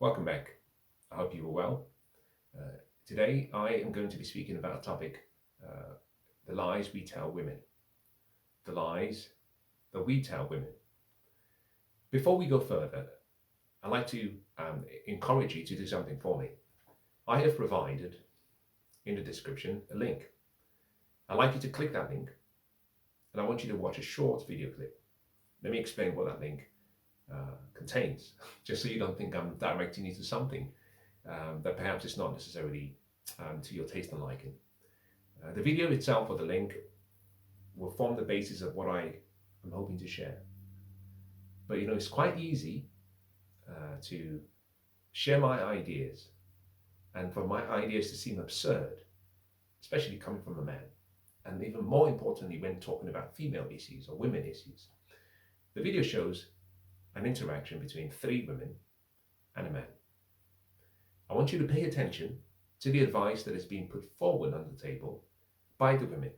Welcome back. I hope you were well. Uh, Today, I am going to be speaking about a topic, uh, the lies we tell women. The lies that we tell women. Before we go further, I'd like to encourage you to do something for me. I have provided in the description a link. I'd like you to click that link and I want you to watch a short video clip. Let me explain what that link contains, just so you don't think I'm directing you to something that perhaps is not necessarily to your taste and liking. The video itself or the link will form the basis of what I am hoping to share. But it's quite easy to share my ideas and for my ideas to seem absurd, especially coming from a man. And even more importantly, when talking about female issues or women issues. The video shows an interaction between three women and a man. I want you to pay attention to the advice that is being put forward on the table by the women.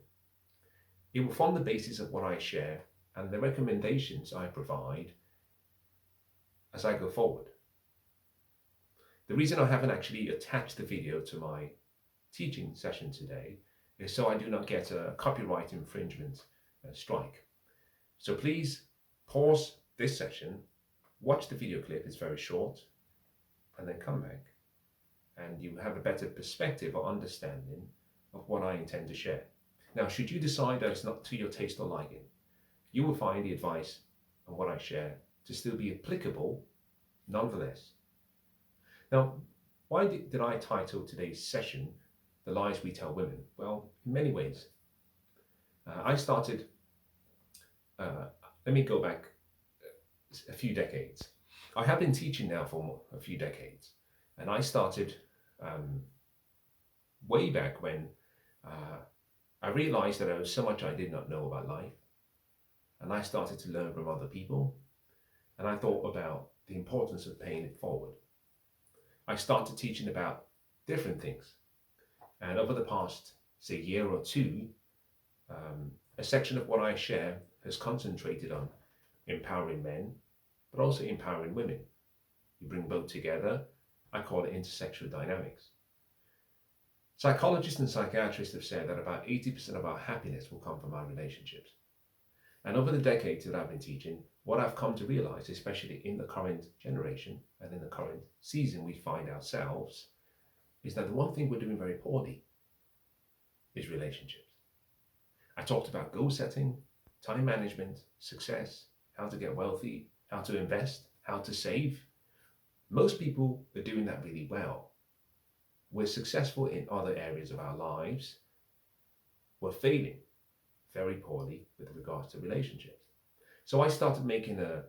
It will form the basis of what I share and the recommendations I provide as I go forward. The reason I haven't actually attached the video to my teaching session today is so I do not get a copyright infringement strike. So please pause this session, watch the video clip, it's very short, and then come back and you have a better perspective or understanding of what I intend to share. Now, should you decide that it's not to your taste or liking, you will find the advice and what I share to still be applicable nonetheless. Now, why did I title today's session, The Lies We Tell Women? Well, in many ways. I started, let me go back a few decades. I have been teaching now for a few decades, and I started way back when I realized that there was so much I did not know about life, and I started to learn from other people, and I thought about the importance of paying it forward. I started teaching about different things, and over the past, say, year or two, a section of what I share has concentrated on empowering men, but also empowering women. You bring both together. I call it intersexual dynamics. Psychologists and psychiatrists have said that about 80% of our happiness will come from our relationships. And over the decades that I've been teaching, what I've come to realize, especially in the current generation and in the current season we find ourselves, is that the one thing we're doing very poorly is relationships. I talked about goal setting, time management, success, how to get wealthy, how to invest, how to save. Most people are doing that really well. We're successful in other areas of our lives. We're failing very poorly with regards to relationships. So I started making a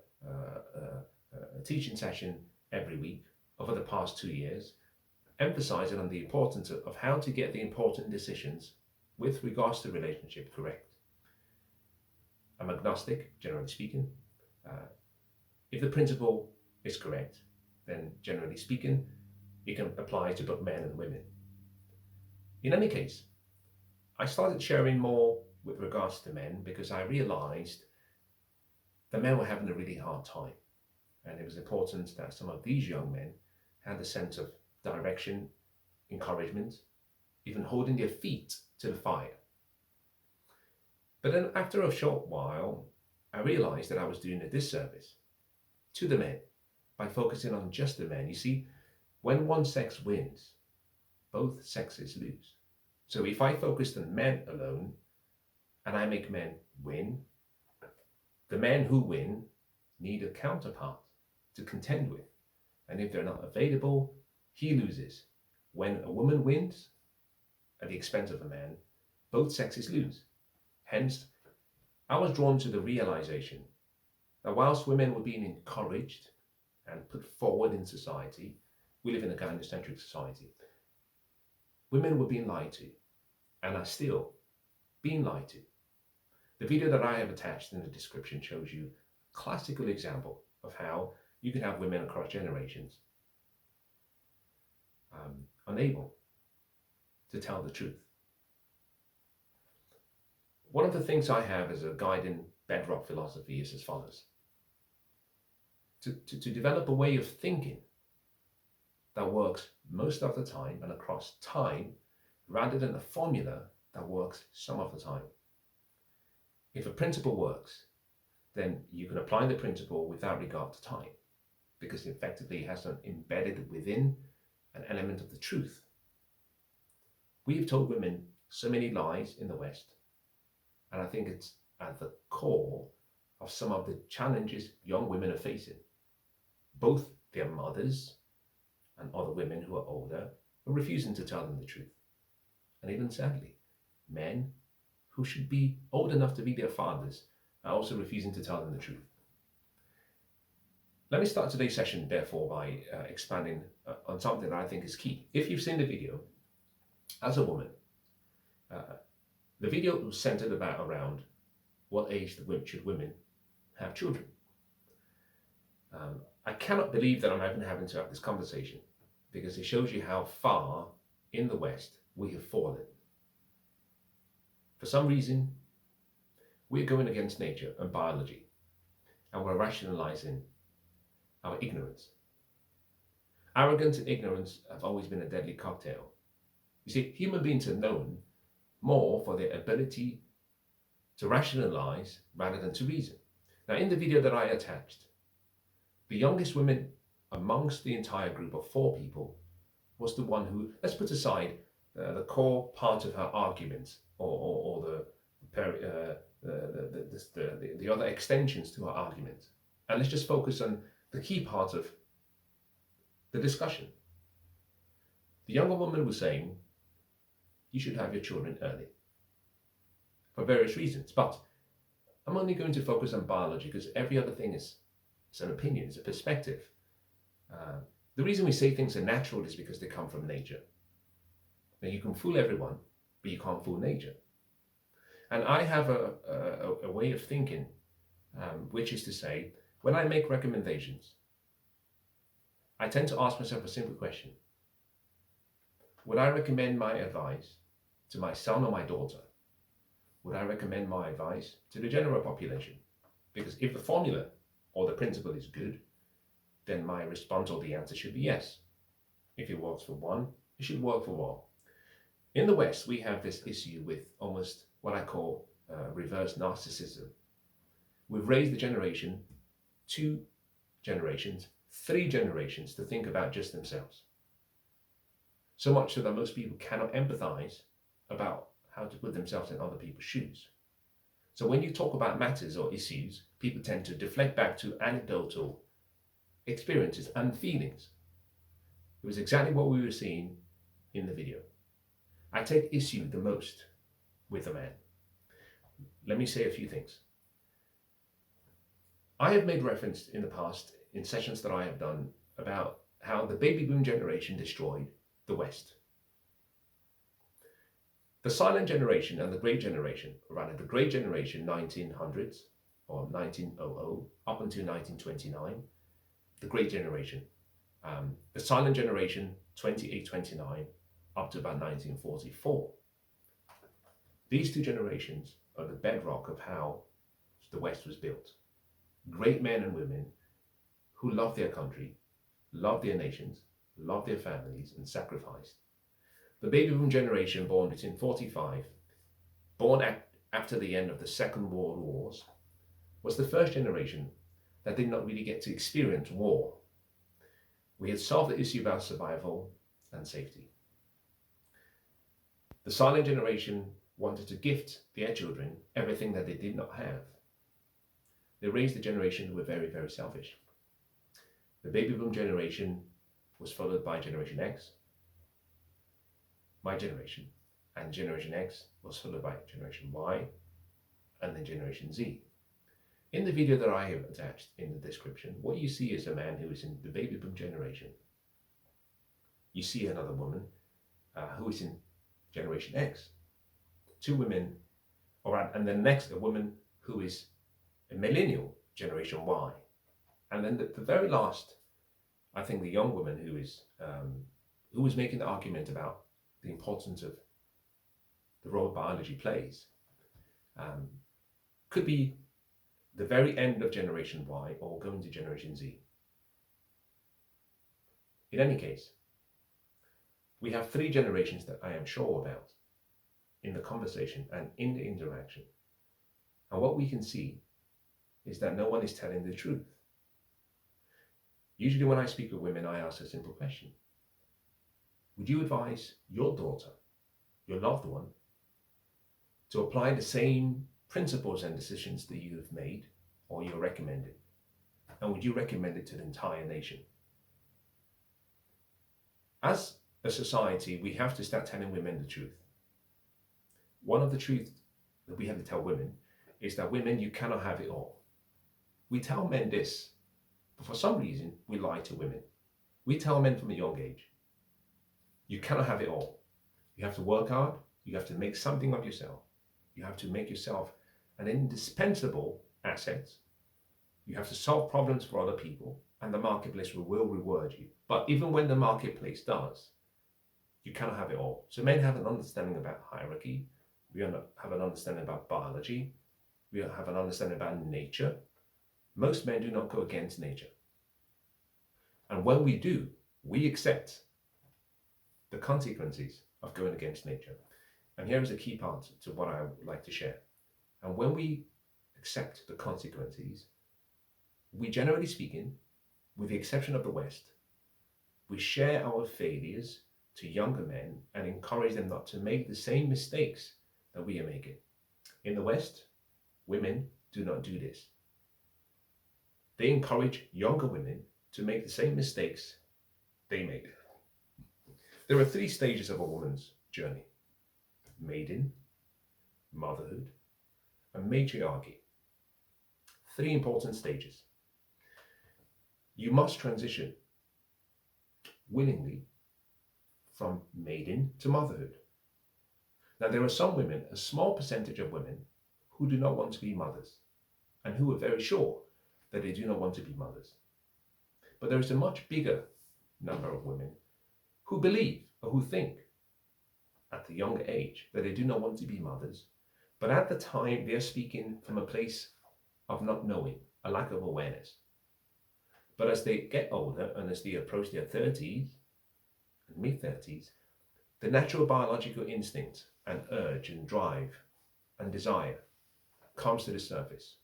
teaching session every week over the past 2 years, emphasizing on the importance of how to get the important decisions with regards to relationship correct. I'm agnostic, generally speaking. If the principle is correct, then generally speaking, it can apply to both men and women. In any case, I started sharing more with regards to men because I realized the men were having a really hard time. And it was important that some of these young men had a sense of direction, encouragement, even holding their feet to the fire. But then after a short while, I realized that I was doing a disservice to the men by focusing on just the men. You see, when one sex wins, both sexes lose. So if I focused on men alone and I make men win, the men who win need a counterpart to contend with. And if they're not available, he loses. When a woman wins at the expense of a man, both sexes lose. Hence, I was drawn to the realization that whilst women were being encouraged and put forward in society, we live in a gynocentric society, women were being lied to and are still being lied to. The video that I have attached in the description shows you a classical example of how you can have women across generations unable to tell the truth. One of the things I have as a guiding bedrock philosophy is as follows. To develop a way of thinking that works most of the time and across time, rather than a formula that works some of the time. If a principle works, then you can apply the principle without regard to time, because effectively it has embedded within an element of the truth. We have told women so many lies in the West, and I think it's at the core of some of the challenges young women are facing. Both their mothers and other women who are older are refusing to tell them the truth. And even sadly, men who should be old enough to be their fathers are also refusing to tell them the truth. Let me start today's session, therefore, by expanding on something that I think is key. If you've seen the video, as a woman, the video was centered around what age should women have children. I cannot believe that I'm even having to have this conversation, because it shows you how far in the West we have fallen. For some reason, we're going against nature and biology, and we're rationalizing our ignorance. Arrogance and ignorance have always been a deadly cocktail. You see, human beings are known more for their ability to rationalize rather than to reason. Now, in the video that I attached, the youngest woman amongst the entire group of 4 people was the one who, let's put aside the core part of her arguments or the other extensions to her argument, and let's just focus on the key part of the discussion. The younger woman was saying, you should have your children early for various reasons, but I'm only going to focus on biology because every other thing is an opinion, it's a perspective. The reason we say things are natural is because they come from nature. Now, you can fool everyone, but you can't fool nature. And I have a way of thinking, which is to say, when I make recommendations, I tend to ask myself a simple question. Would I recommend my advice to my son or my daughter? Would I recommend my advice to the general population? Because if the formula or the principle is good, then my response or the answer should be yes. If it works for one, it should work for all. In the West, we have this issue with almost what I call reverse narcissism. We've raised the generation, 2 generations, 3 generations to think about just themselves. So much so that most people cannot empathize about how to put themselves in other people's shoes. So when you talk about matters or issues, people tend to deflect back to anecdotal experiences and feelings. It was exactly what we were seeing in the video. I take issue the most with a man. Let me say a few things. I have made reference in the past in sessions that I have done about how the baby boom generation destroyed the West. The silent generation and the great generation, or rather the great generation 1900s or 1900 up until 1929, the great generation. The silent generation 28-29 up to about 1944. These 2 generations are the bedrock of how the West was built. Great men and women who loved their country, loved their nations, loved their families, and sacrificed. The baby boom generation born between 45, born after the end of the Second World Wars, was the first generation that did not really get to experience war. We had solved the issue about survival and safety. The silent generation wanted to gift their children everything that they did not have. They raised a generation who were very, very selfish. The baby boom generation was followed by Generation X, my generation, and Generation X was followed by Generation Y, and then Generation Z. In the video that I have attached in the description, what you see is a man who is in the baby boom generation. You see another woman who is in Generation X. 2 women, and then next a woman who is a millennial, Generation Y. And then the very last, I think the young woman who is making the argument about the importance of the role biology plays, could be the very end of Generation Y or going to Generation Z. In any case, We have 3 generations that I am sure about in the conversation and in the interaction. And what we can see is that no one is telling the truth. Usually when I speak with women, I ask a simple question. Would you advise your daughter, your loved one, to apply the same principles and decisions that you have made or you're recommending? And would you recommend it to the entire nation? As a society, we have to start telling women the truth. One of the truths that we have to tell women is that women, you cannot have it all. We tell men this, but for some reason, we lie to women. We tell men from a young age, you cannot have it all. You have to work hard. You have to make something of yourself. You have to make yourself an indispensable asset. You have to solve problems for other people, and the marketplace will reward you. But even when the marketplace does, you cannot have it all. So men have an understanding about hierarchy. We have an understanding about biology. We have an understanding about nature. Most men do not go against nature. And when we do, we accept the consequences of going against nature. And here is a key part to what I would like to share. And when we accept the consequences, we generally speaking, with the exception of the West, we share our failures to younger men and encourage them not to make the same mistakes that we are making. In the West, women do not do this. They encourage younger women to make the same mistakes they made. There are 3 stages of a woman's journey: maiden, motherhood, and matriarchy. 3 important stages. You must transition willingly from maiden to motherhood. Now, there are some women, a small percentage of women, who do not want to be mothers and who are very sure that they do not want to be mothers. But there is a much bigger number of women who believe or who think at the younger age that they do not want to be mothers, but at the time they are speaking from a place of not knowing, a lack of awareness. But as they get older and as they approach their 30s and mid-30s, the natural biological instinct and urge and drive and desire comes to the surface.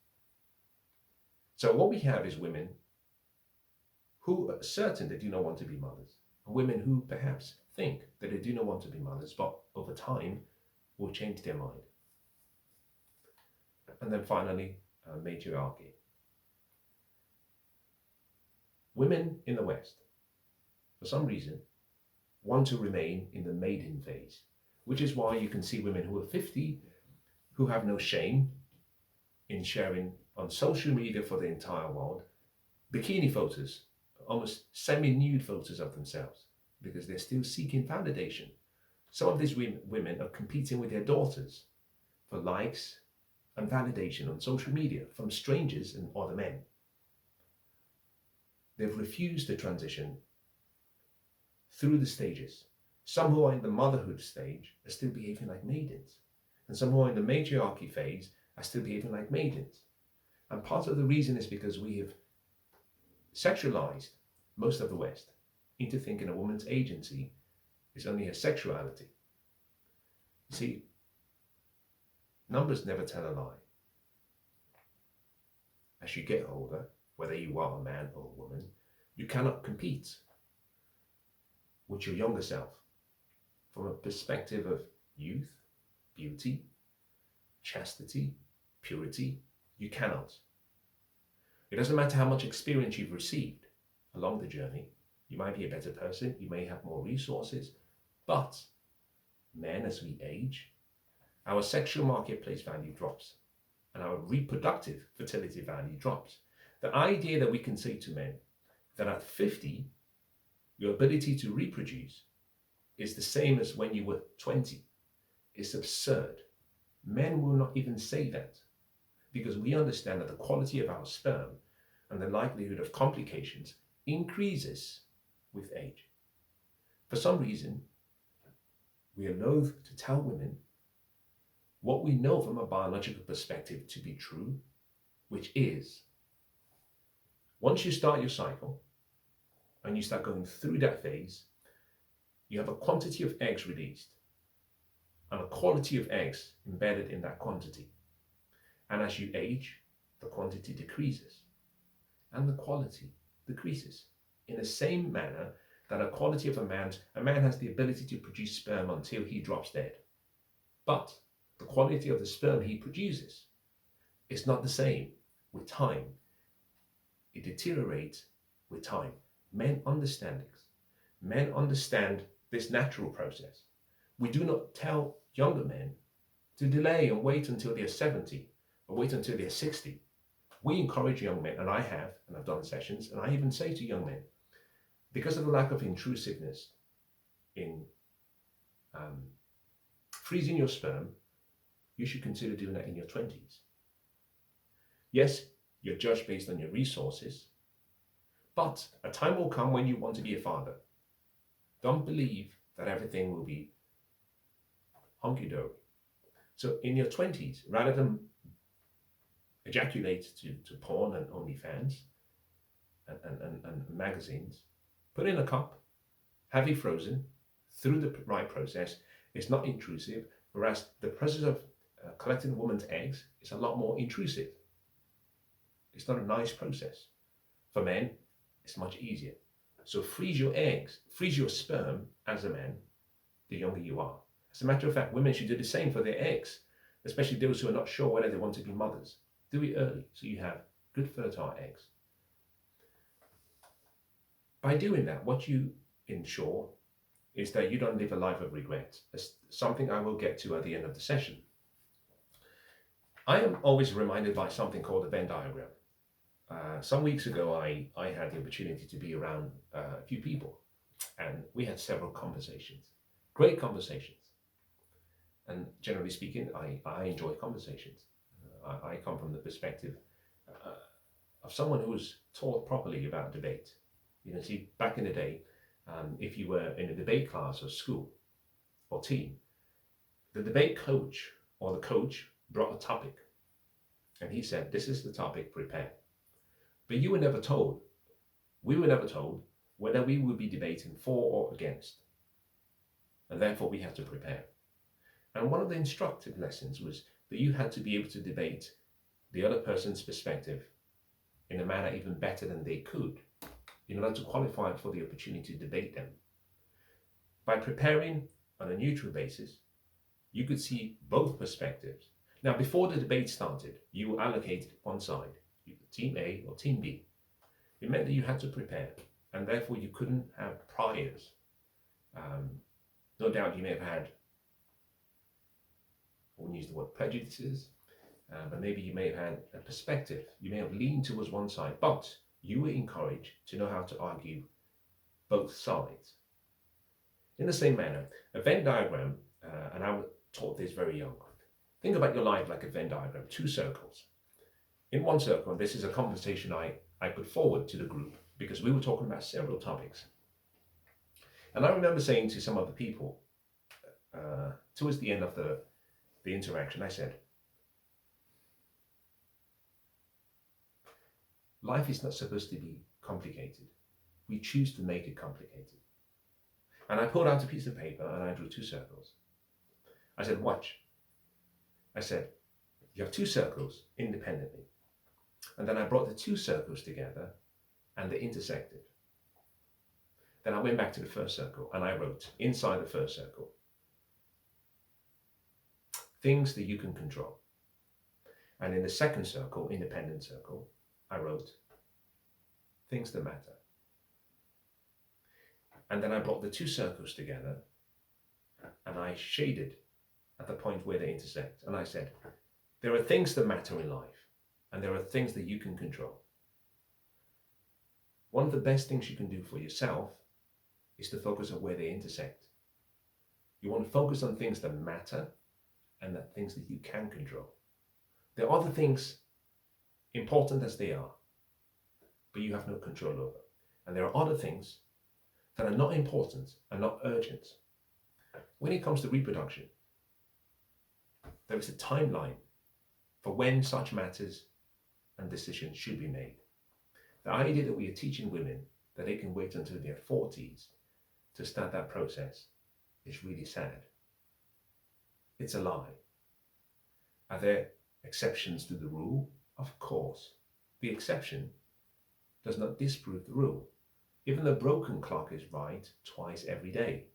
So what we have is women who are certain they do not want to be mothers, and women who perhaps think that they do not want to be mothers, but over time will change their mind. And then finally, matriarchy. Women in the West, for some reason, want to remain in the maiden phase, which is why you can see women who are 50 who have no shame in sharing on social media for the entire world bikini photos, almost semi-nude photos of themselves, because they're still seeking validation. Some of these women are competing with their daughters for likes and validation on social media from strangers and other men. They've refused to transition through the stages. Some who are in the motherhood stage are still behaving like maidens, and some who are in the matriarchy phase are still behaving like maidens. And part of the reason is because we have sexualized most of the West into thinking a woman's agency is only her sexuality. You see, numbers never tell a lie. As you get older, whether you are a man or a woman, you cannot compete with your younger self from a perspective of youth, beauty, chastity, purity. You cannot. It doesn't matter how much experience you've received along the journey. You might be a better person, you may have more resources, but men, as we age, our sexual marketplace value drops and our reproductive fertility value drops. The idea that we can say to men that at 50, your ability to reproduce is the same as when you were 20 is absurd. Men will not even say that because we understand that the quality of our sperm and the likelihood of complications increases with age. For some reason, we are loath to tell women what we know from a biological perspective to be true, which is, once you start your cycle and you start going through that phase, you have a quantity of eggs released and a quality of eggs embedded in that quantity. And as you age, the quantity decreases and the quality decreases. In the same manner that a quality of a man has the ability to produce sperm until he drops dead. But the quality of the sperm he produces is not the same with time. It deteriorates with time. Men understand this. Men understand this natural process. We do not tell younger men to delay and wait until they're 70 or wait until they're 60. We encourage young men, and I've done sessions, and I even say to young men, because of the lack of intrusiveness in freezing your sperm, you should consider doing that in your 20s. Yes, you're judged based on your resources, but a time will come when you want to be a father. Don't believe that everything will be hunky-dory. So in your 20s, rather than ejaculate to porn and OnlyFans and magazines, put in a cup, have it frozen through the right process. It's not intrusive, whereas the process of collecting a woman's eggs is a lot more intrusive. It's not a nice process. For men, it's much easier. So freeze your eggs, freeze your sperm as a man, the younger you are. As a matter of fact, women should do the same for their eggs, especially those who are not sure whether they want to be mothers. Do it early so you have good fertile eggs. By doing that, what you ensure is that you don't live a life of regret. That's something I will get to at the end of the session. I am always reminded by something called the Venn diagram. Some weeks ago, I had the opportunity to be around a few people, and we had several conversations, great conversations. And generally speaking, I enjoy conversations. I come from the perspective of someone who was taught properly about debate. You know, see, back in the day, if you were in a debate class or school or team, the debate coach or the coach brought a topic, and he said, "This is the topic, prepare." But you were never told, we were never told whether we would be debating for or against. And therefore we had to prepare. And one of the instructive lessons was that you had to be able to debate the other person's perspective in a manner even better than they could, in order to qualify for the opportunity to debate them. By preparing on a neutral basis, you could see both perspectives. Now, before the debate started, you were allocated one side, Team A or Team B. It meant that you had to prepare, and therefore you couldn't have priors. No doubt you may have had, I wouldn't use the word prejudices, but maybe you may have had a perspective. You may have leaned towards one side, but you were encouraged to know how to argue both sides. In the same manner, a Venn diagram, and I was taught this very young. Think about your life like a Venn diagram, two circles. In one circle, and this is a conversation I put forward to the group because we were talking about several topics. And I remember saying to some of the people towards the end of the interaction, I said, life is not supposed to be complicated. We choose to make it complicated. And I pulled out a piece of paper and I drew two circles. I said, watch. I said, you have two circles independently. And then I brought the two circles together and they intersected. Then I went back to the first circle and I wrote inside the first circle, things that you can control. And in the second circle, independent circle, I wrote things that matter. And then I brought the two circles together and I shaded at the point where they intersect. And I said, there are things that matter in life and there are things that you can control. One of the best things you can do for yourself is to focus on where they intersect. You want to focus on things that matter and the things that you can control. There are other things, important as they are, but you have no control over. And there are other things that are not important and not urgent. When it comes to reproduction, there is a timeline for when such matters and decisions should be made. The idea that we are teaching women that they can wait until their 40s to start that process is really sad. It's a lie. Are there exceptions to the rule? Of course. The exception does not disprove the rule. Even the broken clock is right twice every day.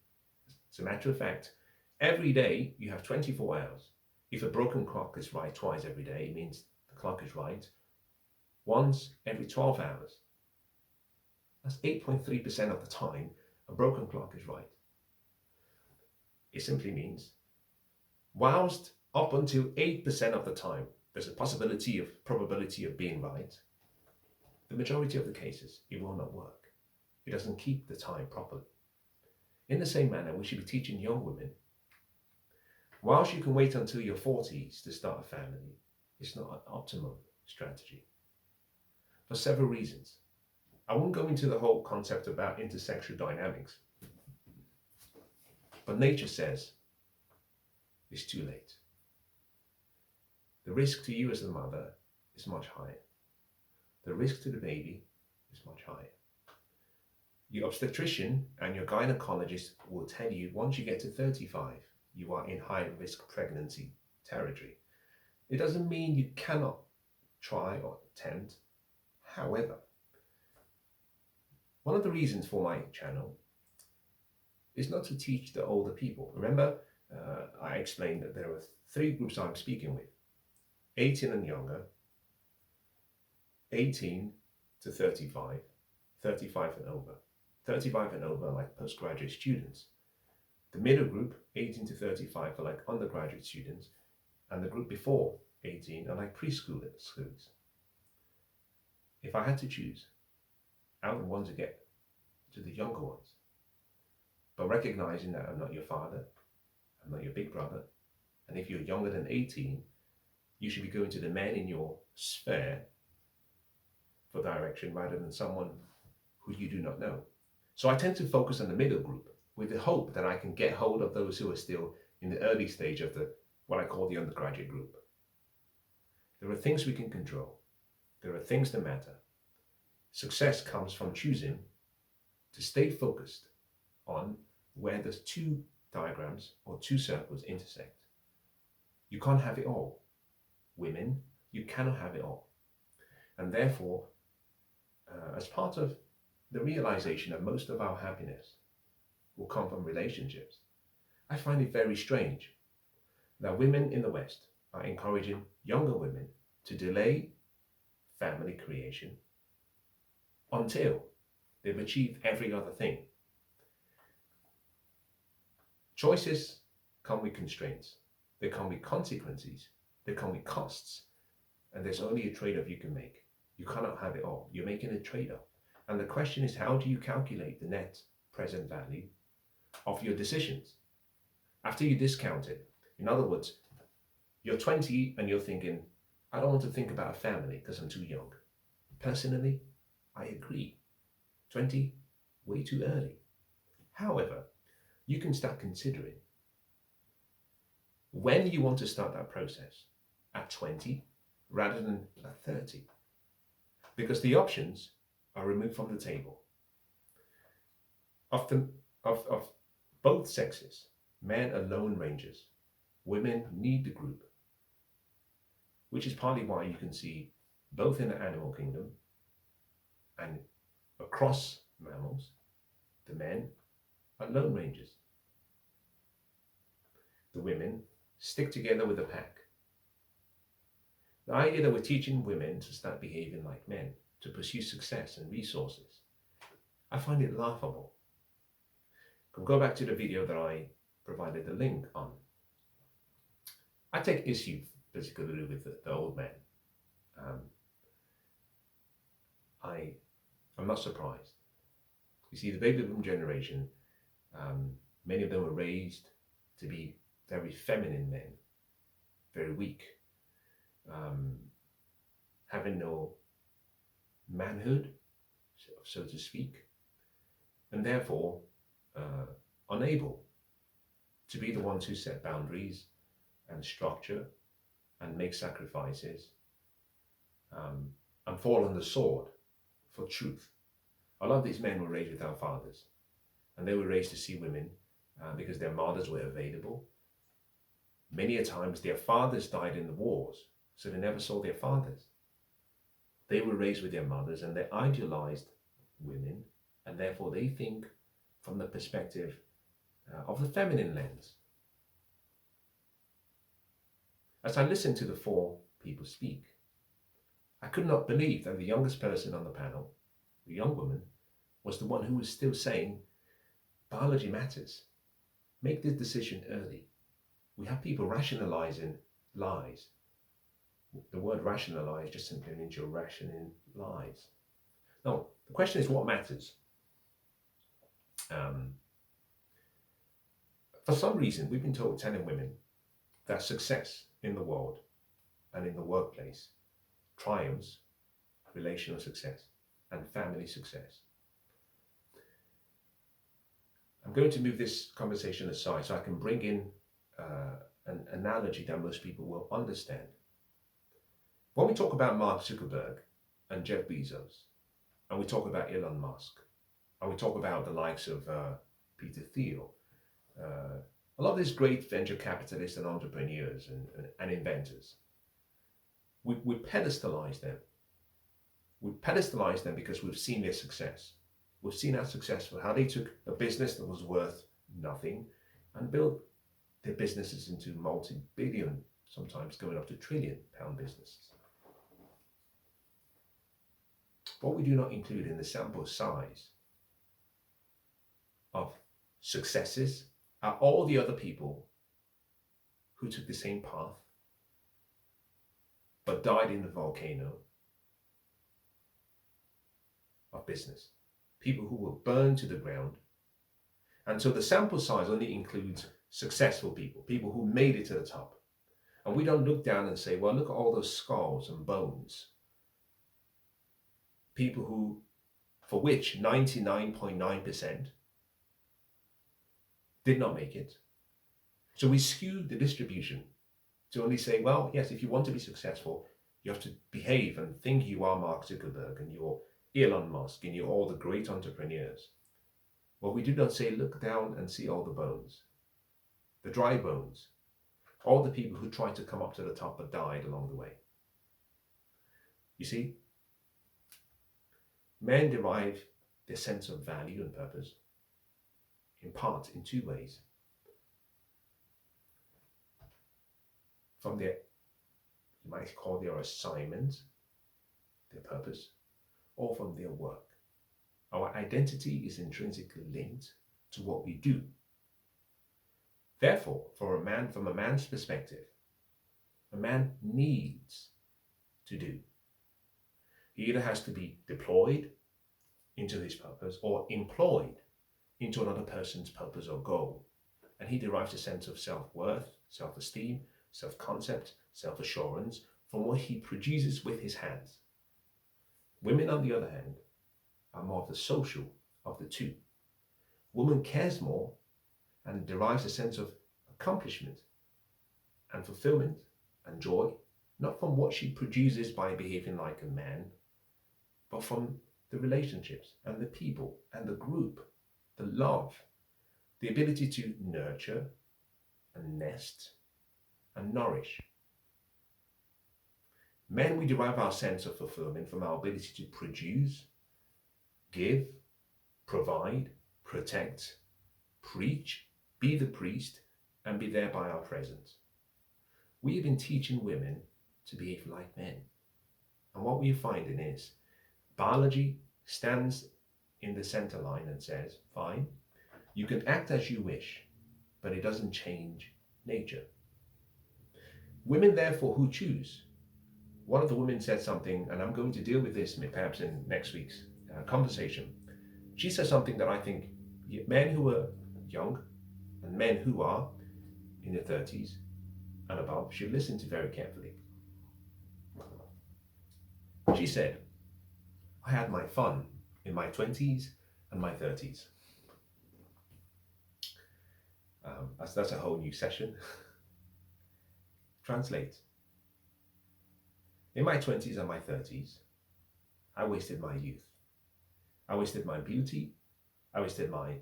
As a matter of fact, every day you have 24 hours. If a broken clock is right twice every day, it means the clock is right once every 12 hours. That's 8.3% of the time a broken clock is right. It simply means, whilst up until 8% of the time there's a probability of being right, the majority of the cases it will not work. It doesn't keep the time properly. In the same manner, we should be teaching young women, whilst you can wait until your 40s to start a family, it's not an optimum strategy for several reasons. I won't go into the whole concept about intersexual dynamics, but nature says it's too late. The risk to you as the mother is much higher. The risk to the baby is much higher. Your obstetrician and your gynecologist will tell you once you get to 35, you are in high risk pregnancy territory. It doesn't mean you cannot try or attempt. However, one of the reasons for my channel is not to teach the older people. Remember, I explained that there are 3 groups I'm speaking with: 18 and younger, 18 to 35, 35 and over. 35 and over are like postgraduate students. The middle group, 18 to 35, are like undergraduate students, and the group before 18 are like preschoolers. If I had to choose, I would want to get to the younger ones. But recognizing that I'm not your father, I'm not your big brother, and if you're younger than 18, you should be going to the man in your sphere for direction rather than someone who you do not know. So I tend to focus on the middle group with the hope that I can get hold of those who are still in the early stage of what I call the undergraduate group. There are things we can control. There are things that matter. Success comes from choosing to stay focused on where the 2 diagrams or 2 circles intersect. You can't have it all. Women, you cannot have it all. And therefore, as part of the realization that most of our happiness will come from relationships, I find it very strange that women in the West are encouraging younger women to delay family creation until they've achieved every other thing. Choices come with constraints. They come with consequences. They come with costs. And there's only a trade-off you can make. You cannot have it all. You're making a trade-off. And the question is, how do you calculate the net present value of your decisions after you discount it? In other words, you're 20 and you're thinking, I don't want to think about a family because I'm too young. Personally, I agree. 20, way too early. However, you can start considering when you want to start that process at 20 rather than at 30, because the options are removed from the table. Of both sexes, men are lone rangers. Women need the group, which is partly why you can see both in the animal kingdom and across mammals, the men are lone rangers. The women stick together with the pack. The idea that we're teaching women to start behaving like men, to pursue success and resources, I find it laughable. Go back to the video that I provided the link on. I take issue particularly with the old man. I'm not surprised. You see, the baby boom generation, many of them were raised to be very feminine men, very weak, having no manhood, so to speak, and therefore unable to be the ones who set boundaries and structure and make sacrifices and fall on the sword for truth. A lot of these men were raised without fathers. and they were raised to see women because their mothers were available. Many a times their fathers died in the wars, so they never saw their fathers. They were raised with their mothers and they idealized women, and therefore they think from the perspective of the feminine lens. As I listened to the four people speak, I could not believe that the youngest person on the panel, the young woman, was the one who was still saying, biology matters. Make this decision early. We have people rationalizing lies. The word rationalize just simply means you're rationing lies. Now, the question is what matters? For some reason, we've been told, telling women, that success in the world and in the workplace triumphs relational success and family success. I'm going to move this conversation aside so I can bring in an analogy that most people will understand. When we talk about Mark Zuckerberg and Jeff Bezos, and we talk about Elon Musk, and we talk about the likes of Peter Thiel, a lot of these great venture capitalists and entrepreneurs and inventors, we pedestalize them. We pedestalize them because we've seen their success. We've seen how successful, how they took a business that was worth nothing and built their businesses into multi-billion, sometimes going up to trillion-pound businesses. What we do not include in the sample size of successes are all the other people who took the same path but died in the volcano of business. People who were burned to the ground. And so the sample size only includes successful people, people who made it to the top. And we don't look down and say, well, look at all those skulls and bones. People who, for which 99.9% did not make it. So we skew the distribution to only say, well, yes, if you want to be successful, you have to behave and think you are Mark Zuckerberg and you're Elon Musk and you're all the great entrepreneurs. Well, we do not say, look down and see all the bones, the dry bones, all the people who tried to come up to the top but died along the way. You see, men derive their sense of value and purpose in part in two ways. From their, you might call their assignment, their purpose, or from their work. Our identity is intrinsically linked to what we do. Therefore, from a man's perspective, a man needs to do. He either has to be deployed into his purpose or employed into another person's purpose or goal. And he derives a sense of self-worth, self-esteem, self-concept, self-assurance from what he produces with his hands. Women, on the other hand, are more of the social of the two. Woman cares more and derives a sense of accomplishment and fulfillment and joy, not from what she produces by behaving like a man, but from the relationships and the people and the group, the love, the ability to nurture and nest and nourish. Men, we derive our sense of fulfillment from our ability to produce, give, provide, protect, preach, be the priest, and be there by our presence. We have been teaching women to behave like men. And what we're finding is biology stands in the center line and says, fine, you can act as you wish, but it doesn't change nature. Women, therefore, who choose. One of the women said something, and I'm going to deal with this perhaps in next week's conversation. She said something that I think men who are young and men who are in their 30s and above should listen to very carefully. She said, I had my fun in my 20s and my 30s. That's a whole new session. Translate. In my 20s and my 30s, I wasted my youth. I wasted my beauty. I wasted my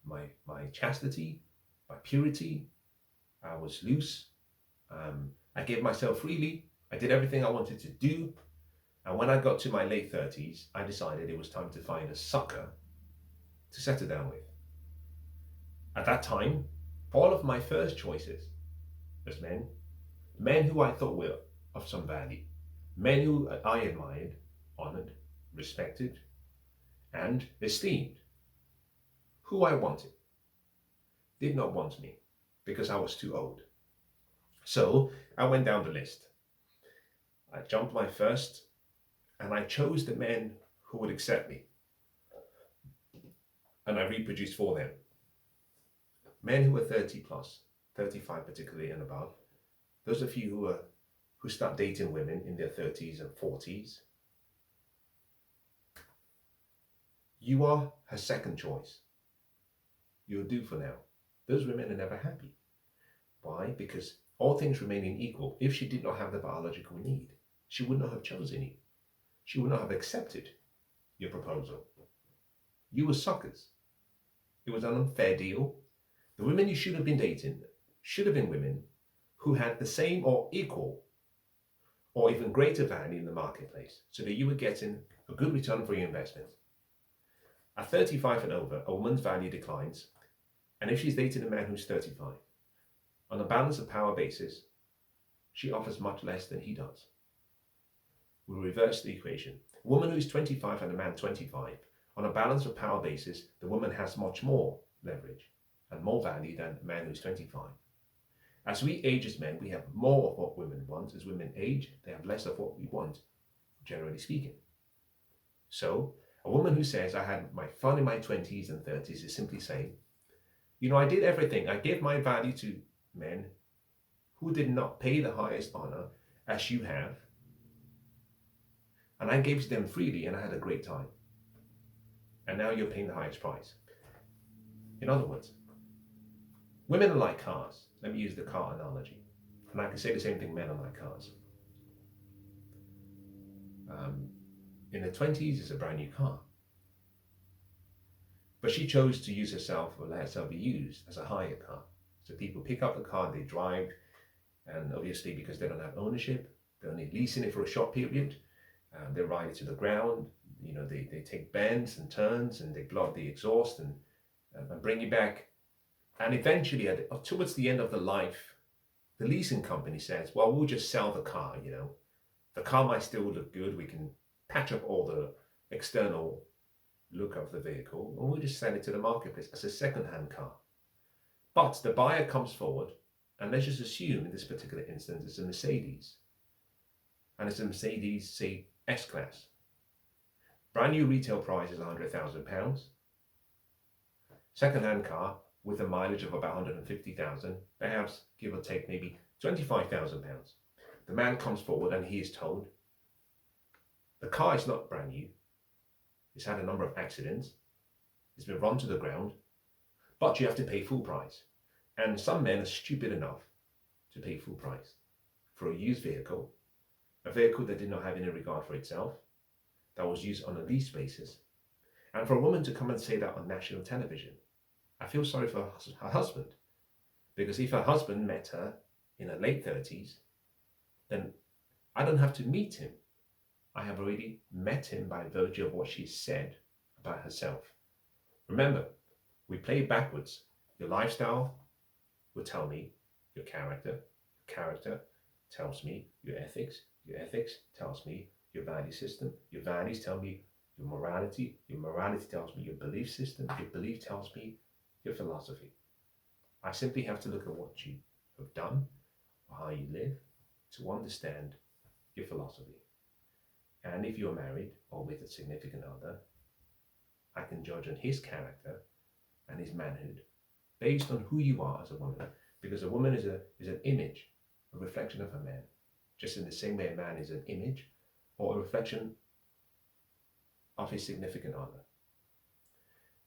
my chastity, my purity. I was loose. I gave myself freely. I did everything I wanted to do. And when I got to my late 30s, I decided it was time to find a sucker to settle down with. At that time, all of my first choices as men who I thought were of some value, men who I admired, honored, respected, and esteemed, who I wanted, did not want me because I was too old. So I went down the list. I jumped my first and I chose the men who would accept me. And I reproduced for them. Men who were 30 plus, 35 particularly and above. Those of you who start dating women in their 30s and 40s, you are her second choice. You'll do for now. Those women are never happy. Why? Because all things remaining equal, if she did not have the biological need, she would not have chosen you. She would not have accepted your proposal. You were suckers. It was an unfair deal. The women you should have been dating should have been women who had the same or equal or even greater value in the marketplace, so that you were getting a good return for your investment. At 35 and over, a woman's value declines, and if she's dating a man who's 35, on a balance of power basis, she offers much less than he does. We reverse the equation. A woman who's 25 and a man 25, on a balance of power basis, the woman has much more leverage and more value than a man who's 25. As we age as men, we have more of what women want. As women age, they have less of what we want, generally speaking. So, a woman who says, I had my fun in my 20s and 30s is simply saying, I did everything. I gave my value to men who did not pay the highest honor as you have. And I gave to them freely and I had a great time. And now you're paying the highest price. In other words, women are like cars. Let me use the car analogy. And I can say the same thing, men are like cars. In the 20s, it's a brand new car. But she chose to use herself or let herself be used as a hire car. So people pick up the car, they drive, and obviously because they don't have ownership, they're only leasing it for a short period. They ride it to the ground. They take bends and turns and they blow up the exhaust and bring you back. And eventually, towards the end of the life, the leasing company says, well, we'll just sell the car, The car might still look good. We can patch up all the external look of the vehicle, and we'll just sell it to the marketplace as a second-hand car. But the buyer comes forward, and let's just assume in this particular instance it's a Mercedes. And it's a Mercedes, say, S-Class. Brand new retail price is £100,000. Second-hand car with a mileage of about 150,000, perhaps give or take maybe £25,000. The man comes forward and he is told, the car is not brand new. It's had a number of accidents. It's been run to the ground, but you have to pay full price. And some men are stupid enough to pay full price for a used vehicle, a vehicle that did not have any regard for itself, that was used on a lease basis. And for a woman to come and say that on national television, I feel sorry for her husband, because if her husband met her in her late 30s, then I don't have to meet him. I have already met him by virtue of what she said about herself. Remember, we play backwards. Your lifestyle will tell me your character. Character tells me your ethics. Your ethics tells me your value system. Your values tell me your morality. Your morality tells me your belief system. Your belief tells me your philosophy. I simply have to look at what you have done or how you live to understand your philosophy. And if you're married or with a significant other, I can judge on his character and his manhood based on who you are as a woman. Because a woman is an image, a reflection of a man. Just in the same way a man is an image or a reflection of his significant other.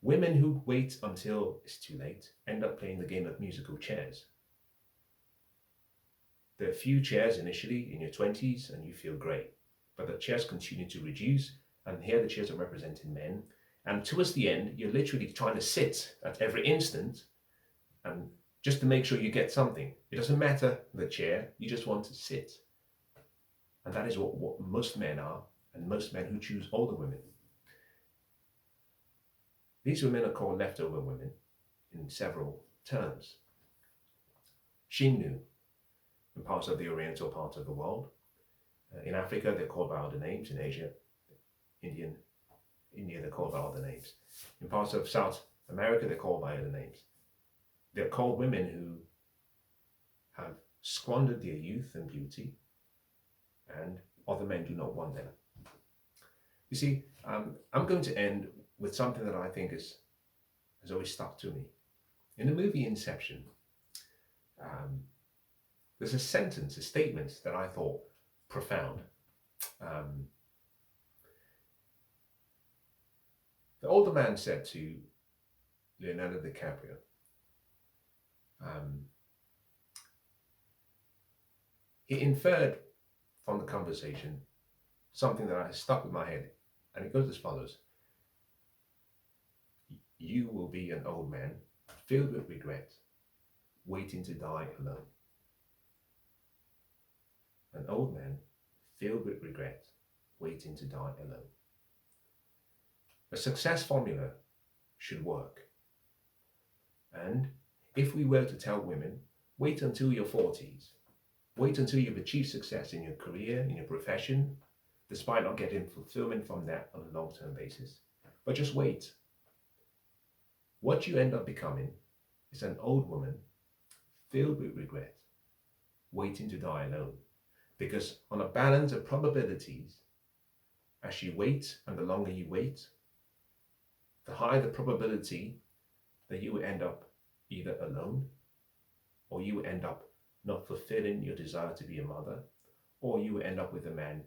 Women who wait until it's too late end up playing the game of musical chairs. There are few chairs initially in your 20s and you feel great. But the chairs continue to reduce, and here the chairs are representing men, And towards the end, you're literally trying to sit at every instant and just to make sure you get something. It doesn't matter the chair, you just want to sit. And that is what most men are, and most men who choose older women. These women are called leftover women in several terms. Xinnu, in parts of the oriental part of the world. In Africa, they're called by other names. In Asia, India, they're called by other names. In parts of South America, they're called by other names. They're called women who have squandered their youth and beauty, and other men do not want them. You see, I'm going to end with something that I think has always stuck to me. In the movie Inception, there's a sentence, a statement that I thought profound. The older man said to Leonardo DiCaprio, he inferred from the conversation something that has stuck with my head, and it goes as follows. You will be an old man filled with regret, waiting to die alone. An old man filled with regret, waiting to die alone. A success formula should work. And if we were to tell women, wait until your 40s, wait until you've achieved success in your career, in your profession, despite not getting fulfillment from that on a long-term basis, but just wait. What you end up becoming is an old woman filled with regret, waiting to die alone. Because on a balance of probabilities, as you wait and the longer you wait, the higher the probability that you will end up either alone, or you will end up not fulfilling your desire to be a mother, or you will end up with a man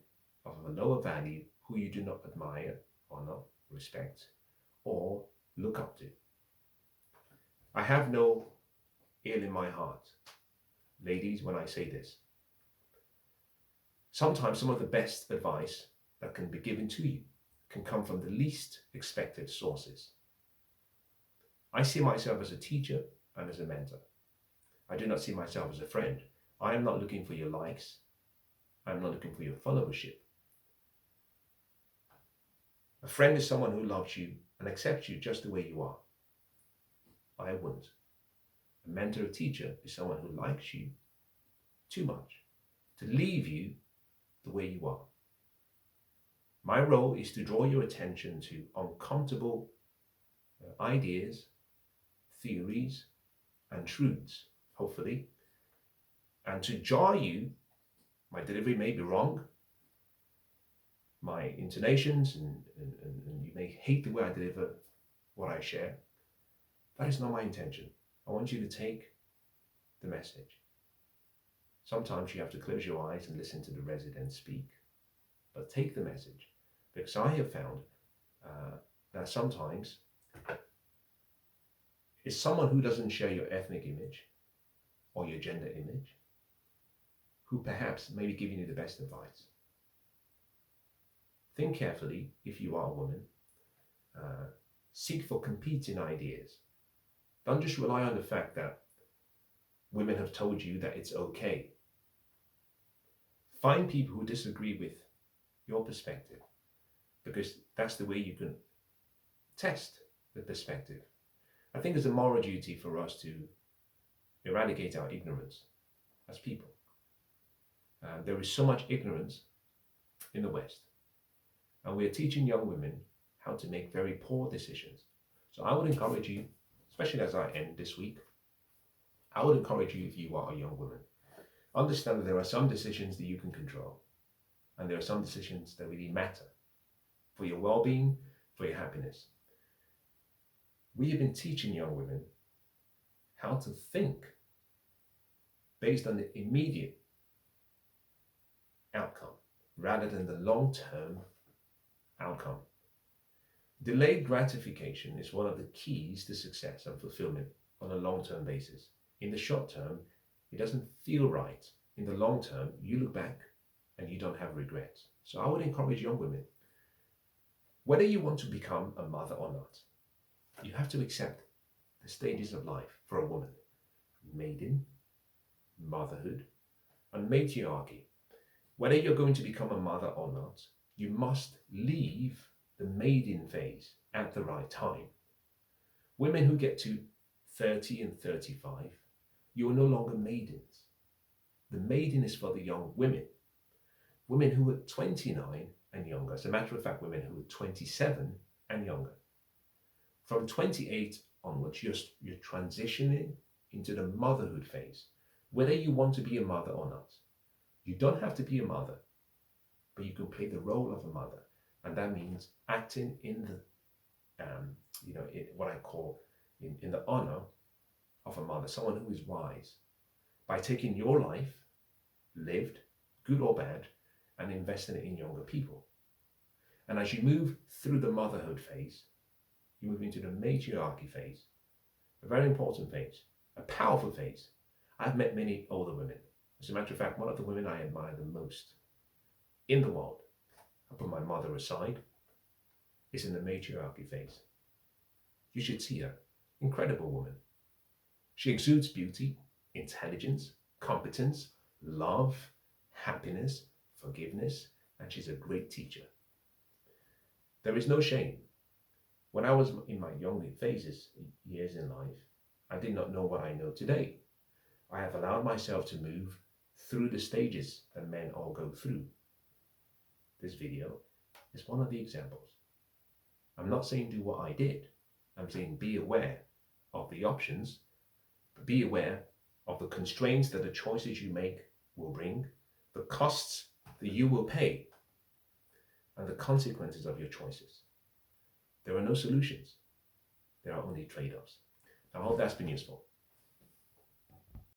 of a lower value who you do not admire, honor, respect, or look up to. I have no ill in my heart, ladies, when I say this. Sometimes some of the best advice that can be given to you can come from the least expected sources. I see myself as a teacher and as a mentor. I do not see myself as a friend. I am not looking for your likes. I am not looking for your followership. A friend is someone who loves you and accepts you just the way you are. I wouldn't. A mentor or teacher is someone who likes you too much to leave you the way you are. My role is to draw your attention to uncomfortable ideas, theories, and truths, hopefully, and to jar you. My delivery may be wrong, my intonations, and you may hate the way I deliver what I share. That is not my intention. I want you to take the message. Sometimes you have to close your eyes and listen to the resident speak, but take the message, because I have found that sometimes it's someone who doesn't share your ethnic image or your gender image who perhaps may be giving you the best advice. Think carefully if you are a woman. Seek for competing ideas. Don't just rely on the fact that women have told you that it's okay. Find people who disagree with your perspective, because that's the way you can test the perspective. I think it's a moral duty for us to eradicate our ignorance as people. There is so much ignorance in the West, and we are teaching young women how to make very poor decisions. So I would encourage you, especially as I end this week, I would encourage you, if you are a young woman, understand that there are some decisions that you can control, and there are some decisions that really matter for your well-being, for your happiness. We have been teaching young women how to think based on the immediate outcome rather than the long-term outcome. Delayed gratification is one of the keys to success and fulfillment on a long-term basis. In the short term, it doesn't feel right. In the long term, you look back and you don't have regrets. So I would encourage young women, Whether you want to become a mother or not, you have to accept the stages of life for a woman: maiden, motherhood, and matriarchy. Whether you're going to become a mother or not, you must leave the maiden phase at the right time. Women who get to 30 and 35, you are no longer maidens. The maiden is for the young women. Women who are 29 and younger, as a matter of fact, women who are 27 and younger. From 28 onwards, you're transitioning into the motherhood phase, whether you want to be a mother or not. You don't have to be a mother, but you can play the role of a mother. And that means acting in the, in what I call in the honor of a mother, someone who is wise, by taking your life, lived, good or bad, and investing it in younger people. And as you move through the motherhood phase, you move into the matriarchy phase, a very important phase, a powerful phase. I've met many older women. As a matter of fact, one of the women I admire the most in the world, I put my mother aside, is in the matriarchy phase. You should see her. Incredible woman. She exudes beauty, intelligence, competence, love, happiness, forgiveness, and she's a great teacher. There is no shame. When I was in my younger years in life, I did not know what I know today. I have allowed myself to move through the stages that men all go through. This video is one of the examples. I'm not saying do what I did. I'm saying be aware of the options, but be aware of the constraints that the choices you make will bring, the costs that you will pay, and the consequences of your choices. There are no solutions. There are only trade-offs. I hope that's been useful.